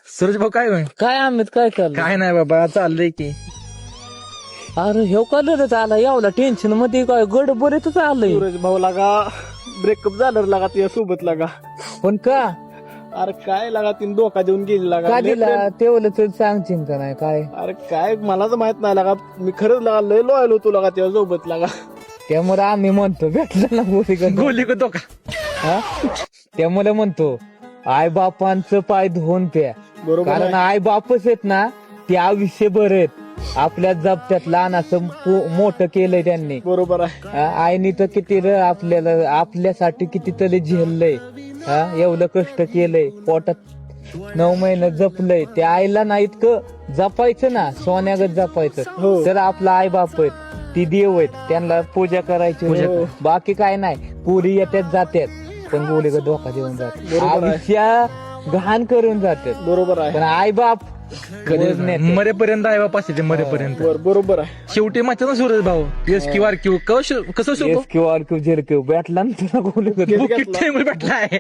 सूरज भाऊ काय होय? काय आम्ही काय चाललं काय नाही बाबा, चाललंय की. अरे ह्यो कलरच आला एवढा टेन्शन मध्ये काय गडबडीतच आलंय. सूरज भाऊ लागा ब्रेकअप झालं लागा तुझ्या सोबत लागा. पण का अरे काय लागा तिने धोका देऊन गेली लागा. का लय दिला प्रेम- तेवढं तर सांगशील का नाही काय. अरे काय मलाच माहित नाही लागा. मी खरंच लागा लय लॉयल होतो लागा तुझ्या सोबत लागा. त्यामुळे आम्ही म्हणतो भेटलं ना गोरी गोली को धोका. हा त्यामुळे म्हणतो आई बापांचं पाय धुवून प्या. बरोबर कारण आहे. आई बापच आहेत ना ते आयुष्यभर आहेत आपल्या जपत्यात लहानाचं मोठं केलंय त्यांनी. बरोबर आहे. आईनी तर किती आपल्याला आपल्यासाठी कितीतरी झेललंय. एवढं कष्ट केलंय पोटात 9 महिने जपलंय. त्या आईला ना इतकं जपायचं ना सोन्यागत जपायचं. हो. तर आपला आई बाप आहेत ती देव आहेत त्यांना पूजा करायची. हो. बाकी काय नाही पुरी येत्यात जात्यात पण गोलीगत धोका देऊन जातात बरोबर आहे. आयुष्या घाण करून जातात. बरोबर आहे. पण आई बाप कधी मरेपर्यंत आहे बापा ते मरेपर्यंत. बरोबर आहे. शेवटी माहिती ना सूरज भाऊ, एस क्यू आर क्यू कसं शोधतो? SQR झेडक्यू भेटला ना तुला गोलीगत घेतला. भेटलाय